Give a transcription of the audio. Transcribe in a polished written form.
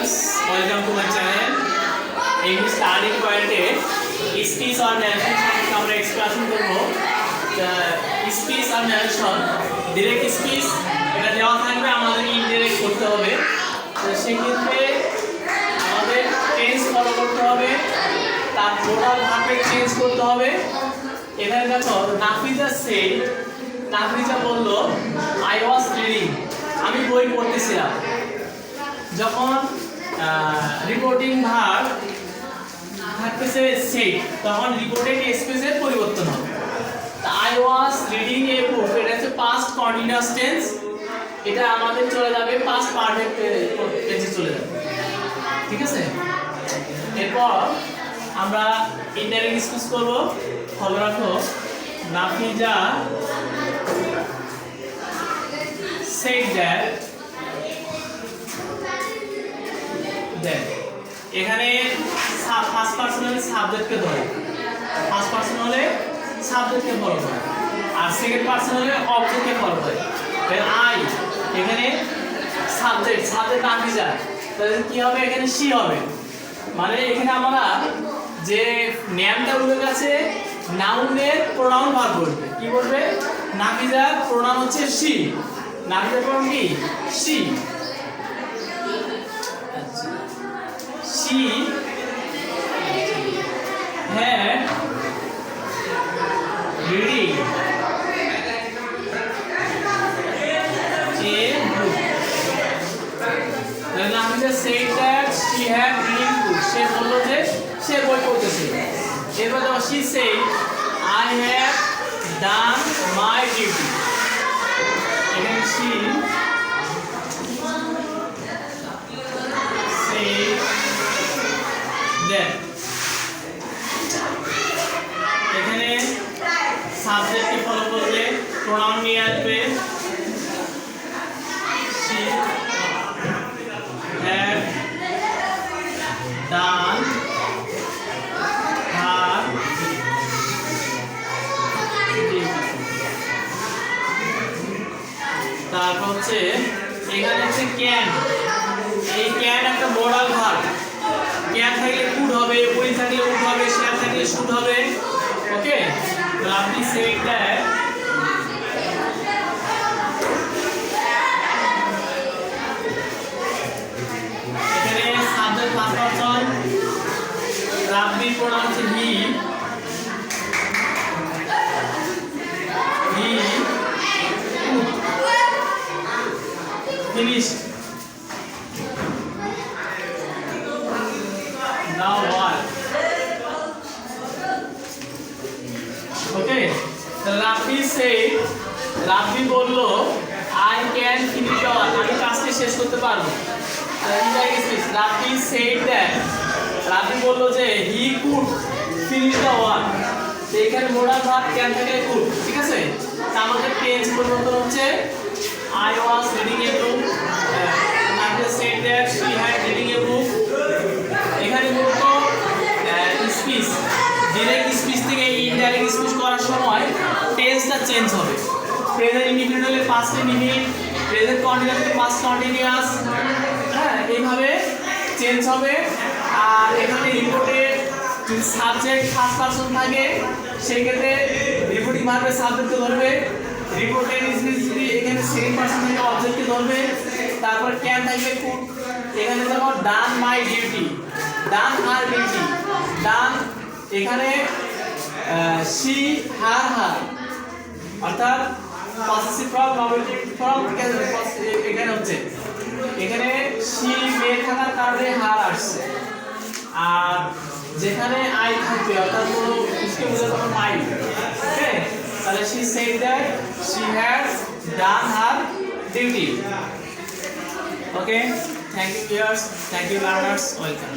viewers, welcome to my channel. English starting point A speech or narration সম্পর্কে আমরা explanation করব। Speech আর narration direct speech এটা দেওয়া থাকবে, আমাদের ইনডাইরেক্ট করতে হবে। তো সেই ক্ষেত্রে আমাদের টেন্স ফলো করতে হবে, তার টোটাল ভার্বে চেঞ্জ করতে হবে। এখানে দেখো নাফিজা বলল আই ওয়াজ রিডিং, আমি বই পড়তেছিলাম। যখন রিপোর্টিং ভার্ব থাকতেছে সেই, তখন রিপোর্টেড স্পেসের পরিবর্তন হবে। আই ওয়াজ রিডিং এ বুক, এটা হচ্ছে পাস্ট কন্টিনিউয়াস টেন্স, এটা আমাদের চলে যাবে পাস্ট পারফেক্ট টেন্সে চলে যাবে। ঠিক আছে, এরপর আমরা ইনডাইরেক্ট স্পিচ করব। ফলো রাখো, নাফিজা said that এখানে ফার্স্ট পারসন হলে সাবজেক্টকে ধরে, ফার্স্ট পারসন হলে সাবজেক্টকে ফলো করে, আর সেকেন্ড পারসন হলে অবজেক্টকে ফলো করে। আই এখানে সাবজেক্ট নাফিজা, তাহলে কি হবে? এখানে শি হবে। মানে এখানে আমরা যে নামটা উল্লেখ আছে, নাউনের প্রোনাউন ভার্ব বলবে। কি বলবে? নাফিজার প্রোনাউন হচ্ছে শি, নাফিজার প্রোনাউন কি? She. She had reading a book. The Nafisa said that she had reading book. She বলল যে সে বই পড়তেছে। এরপর যখন she said I have done my duty. এখানে she এখানে সাবজেক্টকে ফলো করলে প্রোনাউন নিয়ে আসবে। she had done her duty। তারপর হচ্ছে এখানে হচ্ছে ক্যান, এই ক্যান একটা মোডাল ভার্ব। ক্যান থাকলে কুড হবে, উইল থাকলে উড হবে, শ্যাল থাকলে শুড হবে। ওকে, আপনি সেড দ্যাট এখানে সাবজেক্ট ফার্স্ট পারসন, রাব্বি প্রোনাউন হচ্ছে হি, finished. Now what? Okay, the Rafi বলল I can finish the work, আমি কাজটি শেষ করতে পারবো। Rafi said that, রাফি বলল যে he could finish the work। তো এখানে মোডাল ভার্ব ক্যান থেকে could, ঠিক আছে? তা আমাদের টেন্স পরিবর্তন হচ্ছে I was reading a book, Rafi said that she had reading a book। এখানে মূলত স্পিচ, ডাইরেক্ট স্পিচ থেকে ইনডাইরেক্ট স্পিচ করার সময় টেন্সটা চেঞ্জ হবে। প্রেজেন্ট ইনডিফিনিট হলে পাস্ট ইনডিফিনিট, প্রেজেন্ট কন্টিনিউয়াস হলে পাস্ট কন্টিনিউয়াস, হ্যাঁ এইভাবে চেঞ্জ হবে। আর এখানে রিপোর্টের যদি সাবজেক্ট ফার্স্ট পারসন থাকে, সেই ক্ষেত্রে রিপোর্টিং ভার্বের সাবজেক্টকে ধরবে। রিপোর্টের স্পিচ যদি এখানে সেকেন্ড পারসন থেকে অবজেক্টকে ধরবে। তারপর ক্যান থাকবে কুড, এখানে যেমন ডান my duty, done her duty, ডান এখানে শি হার, অর্থাৎ পসেসিভ ফর্ম, নমিনেটিভ ফর্ম এখানে হচ্ছে, এখানে শি মেয়ে থাকার কারণে হার আসছে। আর যেখানে আই থাকবে অর্থাৎ কোনো কিছুকে বোঝাতে হবে মাই। ওকে, তাহলে she said that she had done her duty. Okay, thank you viewers, thank you learners, welcome.